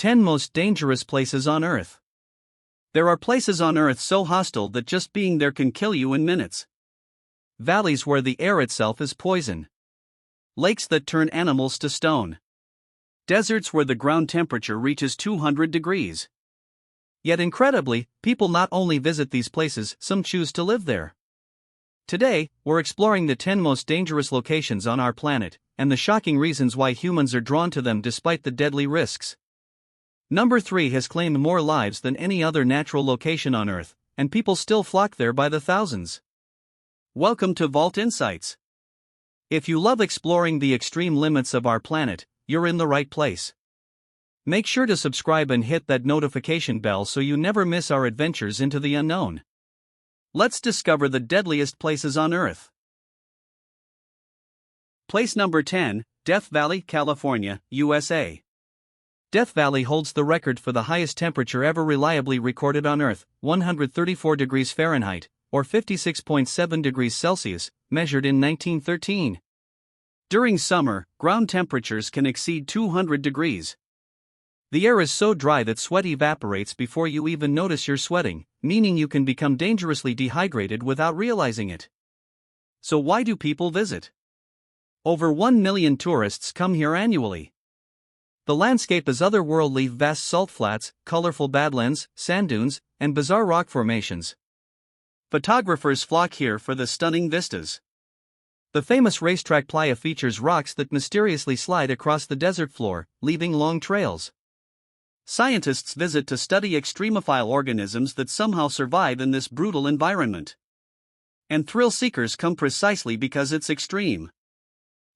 10 Most Dangerous Places on Earth. There are places on Earth so hostile that just being there can kill you in minutes. Valleys where the air itself is poison. Lakes that turn animals to stone. Deserts where the ground temperature reaches 200 degrees. Yet incredibly, people not only visit these places, some choose to live there. Today, we're exploring the 10 most dangerous locations on our planet, and the shocking reasons why humans are drawn to them despite the deadly risks. Number 3 has claimed more lives than any other natural location on Earth, and people still flock there by the thousands. Welcome to Vault Insights. If you love exploring the extreme limits of our planet, you're in the right place. Make sure to subscribe and hit that notification bell so you never miss our adventures into the unknown. Let's discover the deadliest places on Earth. Place number 10, Death Valley, California, USA. Death Valley holds the record for the highest temperature ever reliably recorded on Earth, 134 degrees Fahrenheit, or 56.7 degrees Celsius, measured in 1913. During summer, ground temperatures can exceed 200 degrees. The air is so dry that sweat evaporates before you even notice you're sweating, meaning you can become dangerously dehydrated without realizing it. So why do people visit? Over 1 million tourists come here annually. The landscape is otherworldly: vast salt flats, colorful badlands, sand dunes, and bizarre rock formations. Photographers flock here for the stunning vistas. The famous racetrack playa features rocks that mysteriously slide across the desert floor, leaving long trails. Scientists visit to study extremophile organisms that somehow survive in this brutal environment. And thrill seekers come precisely because it's extreme.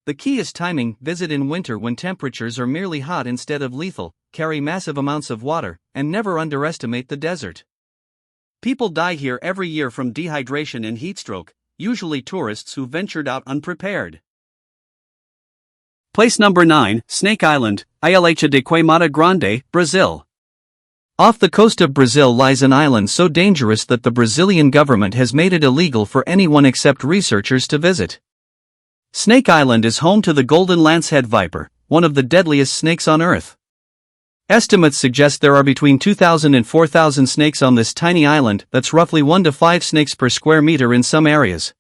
The key is timing: visit in winter when temperatures are merely hot instead of lethal, carry massive amounts of water, and never underestimate the desert. People die here every year from dehydration and heatstroke, usually tourists who ventured out unprepared. Place number 9, Snake Island, Ilha de Queimada Grande, Brazil. Off the coast of Brazil lies an island so dangerous that the Brazilian government has made it illegal for anyone except researchers to visit. Snake Island is home to the golden lancehead viper, one of the deadliest snakes on Earth. Estimates suggest there are between 2,000 and 4,000 snakes on this tiny island. That's roughly 1 to 5 snakes per square meter in some areas.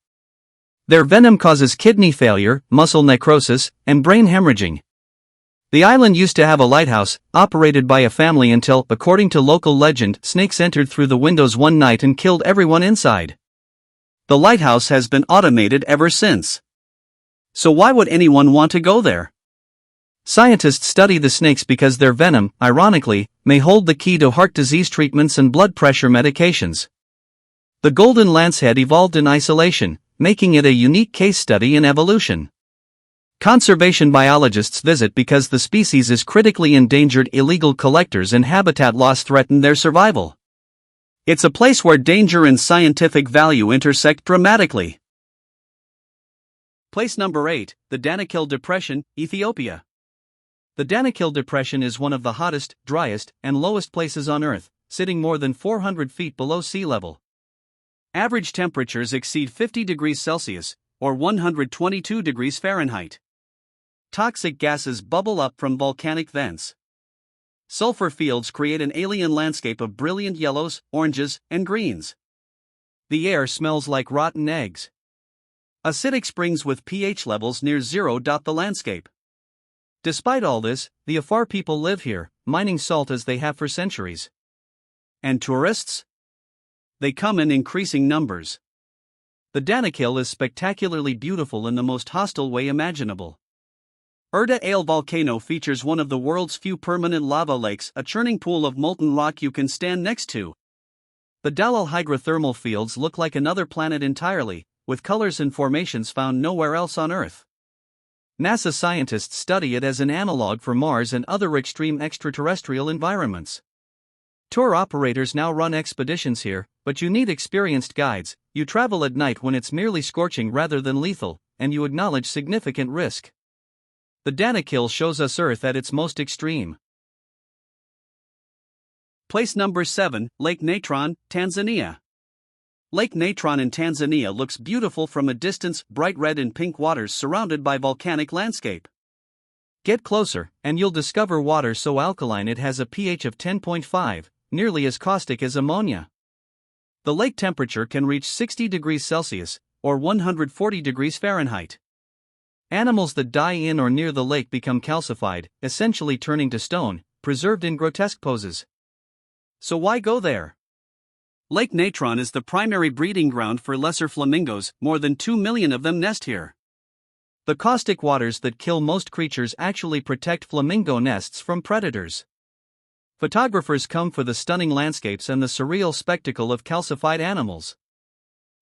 Their venom causes kidney failure, muscle necrosis, and brain hemorrhaging. The island used to have a lighthouse, operated by a family until, according to local legend, snakes entered through the windows one night and killed everyone inside. The lighthouse has been automated ever since. So why would anyone want to go there? Scientists study the snakes because their venom, ironically, may hold the key to heart disease treatments and blood pressure medications. The golden lancehead evolved in isolation, making it a unique case study in evolution. Conservation biologists visit because the species is critically endangered. Illegal collectors and habitat loss threaten their survival. It's a place where danger and scientific value intersect dramatically. Place number 8, the Danakil Depression, Ethiopia. The Danakil Depression is one of the hottest, driest, and lowest places on Earth, sitting more than 400 feet below sea level. Average temperatures exceed 50 degrees Celsius, or 122 degrees Fahrenheit. Toxic gases bubble up from volcanic vents. Sulfur fields create an alien landscape of brilliant yellows, oranges, and greens. The air smells like rotten eggs. Acidic springs with pH levels near zero dot the landscape. Despite all this, the Afar people live here, mining salt as they have for centuries. And tourists? They come in increasing numbers. The Danakil is spectacularly beautiful in the most hostile way imaginable. Erta Ale volcano features one of the world's few permanent lava lakes, a churning pool of molten rock you can stand next to. The Dalal hydrothermal fields look like another planet entirely, with colors and formations found nowhere else on Earth. NASA scientists study it as an analog for Mars and other extreme extraterrestrial environments. Tour operators now run expeditions here, but you need experienced guides. You travel at night when it's merely scorching rather than lethal, and you acknowledge significant risk. The Danakil shows us Earth at its most extreme. Place number 7, Lake Natron, Tanzania. Lake Natron in Tanzania looks beautiful from a distance: bright red and pink waters surrounded by volcanic landscape. Get closer, and you'll discover water so alkaline it has a pH of 10.5, nearly as caustic as ammonia. The lake temperature can reach 60 degrees Celsius, or 140 degrees Fahrenheit. Animals that die in or near the lake become calcified, essentially turning to stone, preserved in grotesque poses. So why go there? Lake Natron is the primary breeding ground for lesser flamingos, more than 2 million of them nest here. The caustic waters that kill most creatures actually protect flamingo nests from predators. Photographers come for the stunning landscapes and the surreal spectacle of calcified animals.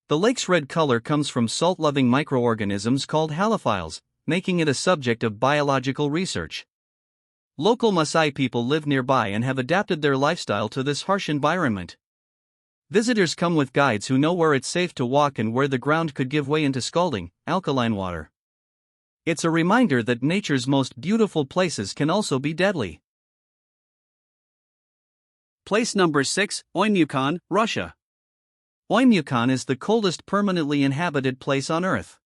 The lake's red color comes from salt-loving microorganisms called halophiles, making it a subject of biological research. Local Maasai people live nearby and have adapted their lifestyle to this harsh environment. Visitors come with guides who know where it's safe to walk and where the ground could give way into scalding, alkaline water. It's a reminder that nature's most beautiful places can also be deadly. Place number 6, Oymyakon, Russia. Oymyakon is the coldest permanently inhabited place on Earth.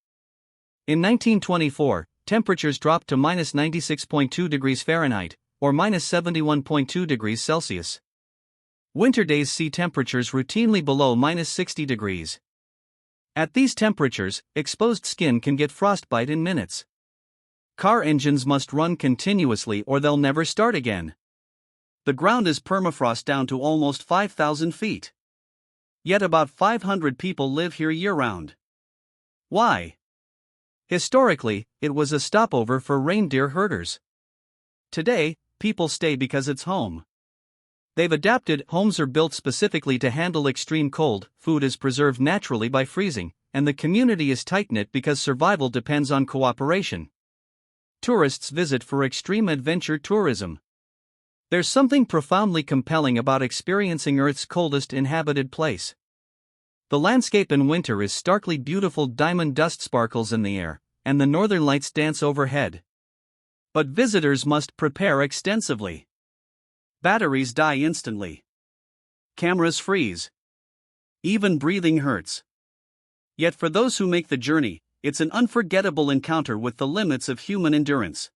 In 1924, temperatures dropped to minus 96.2 degrees Fahrenheit, or minus 71.2 degrees Celsius. Winter days see temperatures routinely below minus 60 degrees. At these temperatures, exposed skin can get frostbite in minutes. Car engines must run continuously or they'll never start again. The ground is permafrost down to almost 5,000 feet. Yet about 500 people live here year-round. Why? Historically, it was a stopover for reindeer herders. Today, people stay because it's home. They've adapted. Homes are built specifically to handle extreme cold, food is preserved naturally by freezing, and the community is tight-knit because survival depends on cooperation. Tourists visit for extreme adventure tourism. There's something profoundly compelling about experiencing Earth's coldest inhabited place. The landscape in winter is starkly beautiful. Diamond dust sparkles in the air, and the northern lights dance overhead. But visitors must prepare extensively. Batteries die instantly. Cameras freeze. Even breathing hurts. Yet for those who make the journey, it's an unforgettable encounter with the limits of human endurance.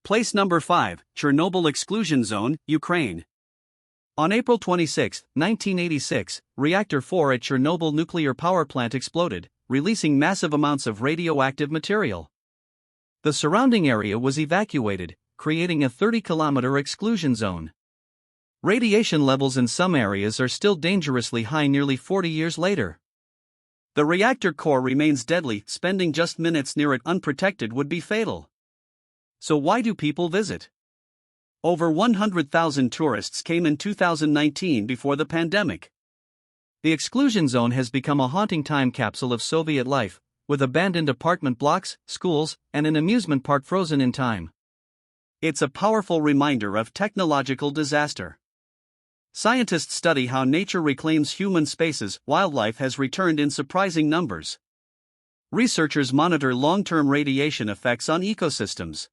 Place number 5, Chernobyl Exclusion Zone, Ukraine. On April 26, 1986, Reactor 4 at Chernobyl nuclear power plant exploded, releasing massive amounts of radioactive material. The surrounding area was evacuated, creating a 30-kilometer exclusion zone. Radiation levels in some areas are still dangerously high nearly 40 years later. The reactor core remains deadly. Spending just minutes near it unprotected would be fatal. So why do people visit? Over 100,000 tourists came in 2019 before the pandemic. The exclusion zone has become a haunting time capsule of Soviet life, with abandoned apartment blocks, schools, and an amusement park frozen in time. It's a powerful reminder of technological disaster. Scientists study how nature reclaims human spaces. Wildlife has returned in surprising numbers. Researchers monitor long-term radiation effects on ecosystems.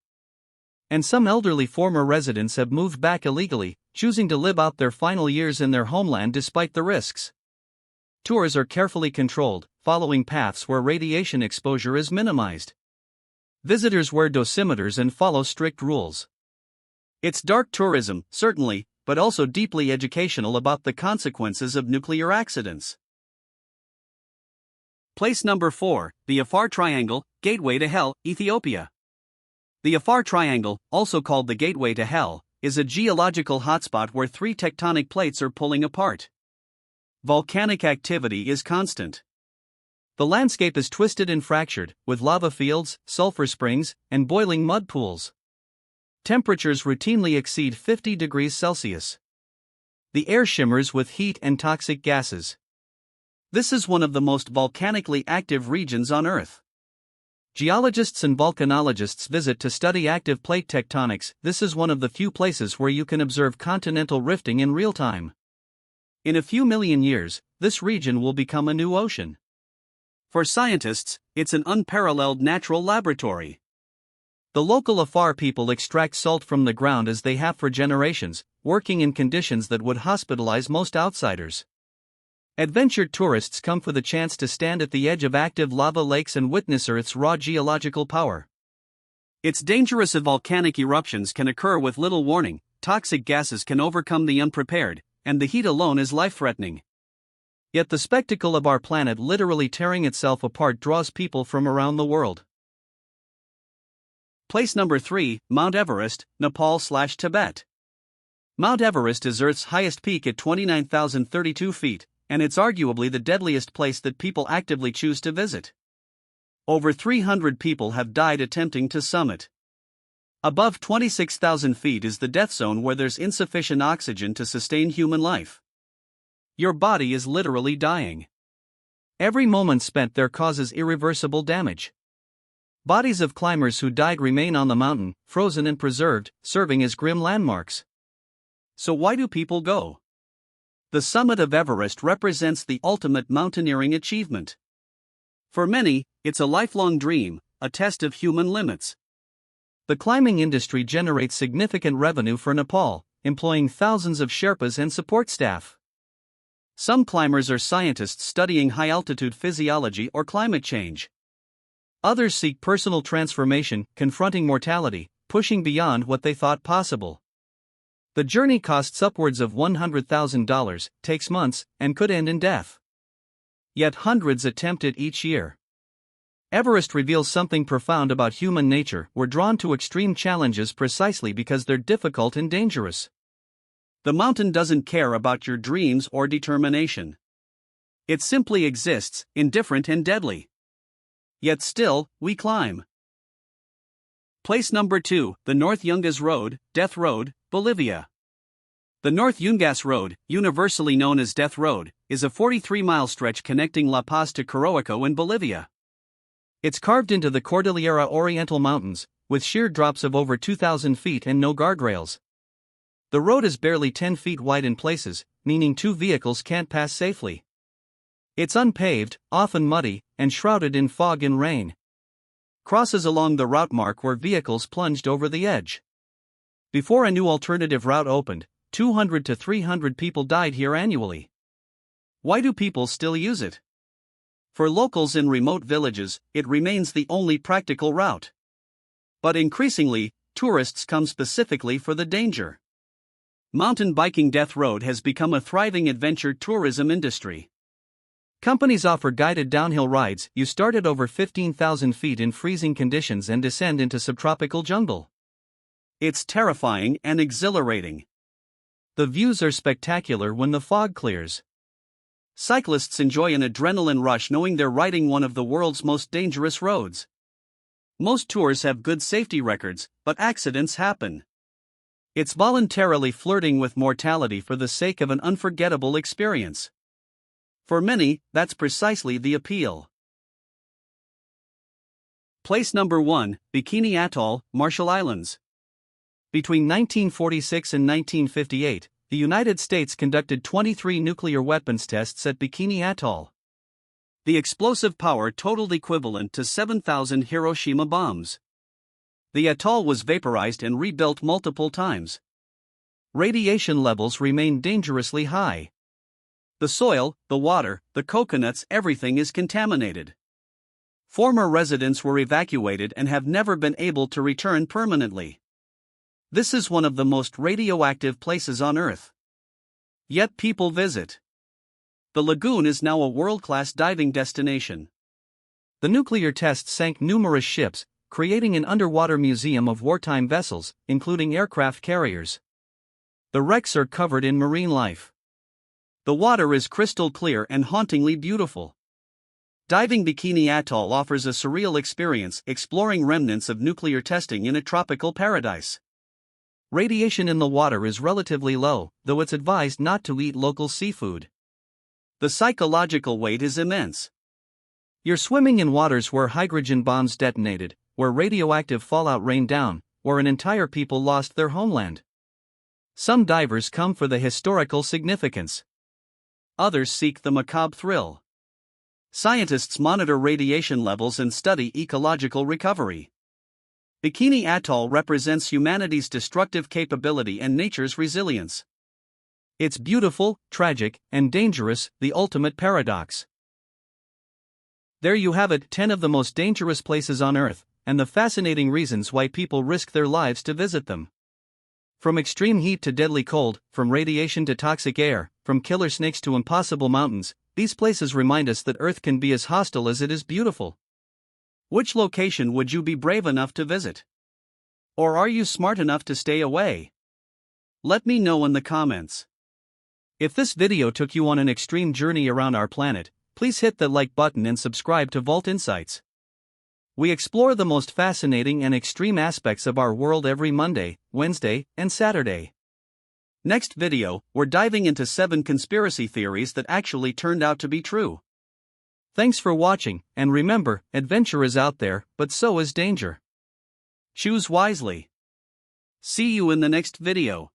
And some elderly former residents have moved back illegally, choosing to live out their final years in their homeland despite the risks. Tours are carefully controlled, following paths where radiation exposure is minimized. Visitors wear dosimeters and follow strict rules. It's dark tourism, certainly, but also deeply educational about the consequences of nuclear accidents. Place number 4, the Afar Triangle, Gateway to Hell, Ethiopia. The Afar Triangle, also called the Gateway to Hell, is a geological hotspot where 3 tectonic plates are pulling apart. Volcanic activity is constant. The landscape is twisted and fractured, with lava fields, sulfur springs, and boiling mud pools. Temperatures routinely exceed 50 degrees Celsius. The air shimmers with heat and toxic gases. This is one of the most volcanically active regions on Earth. Geologists and volcanologists visit to study active plate tectonics. This is one of the few places where you can observe continental rifting in real time. In a few million years, this region will become a new ocean. For scientists, it's an unparalleled natural laboratory. The local Afar people extract salt from the ground as they have for generations, working in conditions that would hospitalize most outsiders. Adventure tourists come for the chance to stand at the edge of active lava lakes and witness Earth's raw geological power. It's dangerous if volcanic eruptions can occur with little warning, toxic gases can overcome the unprepared, and the heat alone is life-threatening. Yet the spectacle of our planet literally tearing itself apart draws people from around the world. Place number 3, Mount Everest, Nepal/Tibet. Mount Everest is Earth's highest peak at 29,032 feet, and it's arguably the deadliest place that people actively choose to visit. Over 300 people have died attempting to summit. Above 26,000 feet is the death zone where there's insufficient oxygen to sustain human life. Your body is literally dying. Every moment spent there causes irreversible damage. Bodies of climbers who died remain on the mountain, frozen and preserved, serving as grim landmarks. So why do people go? The summit of Everest represents the ultimate mountaineering achievement. For many, it's a lifelong dream, a test of human limits. The climbing industry generates significant revenue for Nepal, employing thousands of Sherpas and support staff. Some climbers are scientists studying high-altitude physiology or climate change. Others seek personal transformation, confronting mortality, pushing beyond what they thought possible. The journey costs upwards of $100,000, takes months, and could end in death. Yet hundreds attempt it each year. Everest reveals something profound about human nature. We're drawn to extreme challenges precisely because they're difficult and dangerous. The mountain doesn't care about your dreams or determination. It simply exists, indifferent and deadly. Yet still, we climb. Place number 2, the North Yungas Road, Death Road, Bolivia. The North Yungas Road, universally known as Death Road, is a 43-mile stretch connecting La Paz to Coroico in Bolivia. It's carved into the Cordillera Oriental Mountains, with sheer drops of over 2,000 feet and no guardrails. The road is barely 10 feet wide in places, meaning two vehicles can't pass safely. It's unpaved, often muddy, and shrouded in fog and rain. Crosses along the route mark where vehicles plunged over the edge. Before a new alternative route opened, 200 to 300 people died here annually. Why do people still use it? For locals in remote villages, it remains the only practical route. But increasingly, tourists come specifically for the danger. Mountain biking Death Road has become a thriving adventure tourism industry. Companies offer guided downhill rides. You start at over 15,000 feet in freezing conditions and descend into subtropical jungle. It's terrifying and exhilarating. The views are spectacular when the fog clears. Cyclists enjoy an adrenaline rush knowing they're riding one of the world's most dangerous roads. Most tours have good safety records, but accidents happen. It's voluntarily flirting with mortality for the sake of an unforgettable experience. For many, that's precisely the appeal. Place number 1, Bikini Atoll, Marshall Islands. Between 1946 and 1958, the United States conducted 23 nuclear weapons tests at Bikini Atoll. The explosive power totaled equivalent to 7,000 Hiroshima bombs. The atoll was vaporized and rebuilt multiple times. Radiation levels remain dangerously high. The soil, the water, the coconuts, everything is contaminated. Former residents were evacuated and have never been able to return permanently. This is one of the most radioactive places on Earth. Yet people visit. The lagoon is now a world-class diving destination. The nuclear test sank numerous ships, creating an underwater museum of wartime vessels, including aircraft carriers. The wrecks are covered in marine life. The water is crystal clear and hauntingly beautiful. Diving Bikini Atoll offers a surreal experience, exploring remnants of nuclear testing in a tropical paradise. Radiation in the water is relatively low, though it's advised not to eat local seafood. The psychological weight is immense. You're swimming in waters where hydrogen bombs detonated, where radioactive fallout rained down, where an entire people lost their homeland. Some divers come for the historical significance. Others seek the macabre thrill. Scientists monitor radiation levels and study ecological recovery. Bikini Atoll represents humanity's destructive capability and nature's resilience. It's beautiful, tragic, and dangerous, the ultimate paradox. There you have it, 10 of the most dangerous places on Earth, and the fascinating reasons why people risk their lives to visit them. From extreme heat to deadly cold, from radiation to toxic air, from killer snakes to impossible mountains, these places remind us that Earth can be as hostile as it is beautiful. Which location would you be brave enough to visit? Or are you smart enough to stay away? Let me know in the comments. If this video took you on an extreme journey around our planet, please hit the like button and subscribe to Vault Insights. We explore the most fascinating and extreme aspects of our world every Monday, Wednesday, and Saturday. Next video, we're diving into 7 conspiracy theories that actually turned out to be true. Thanks for watching, and remember, adventure is out there, but so is danger. Choose wisely. See you in the next video.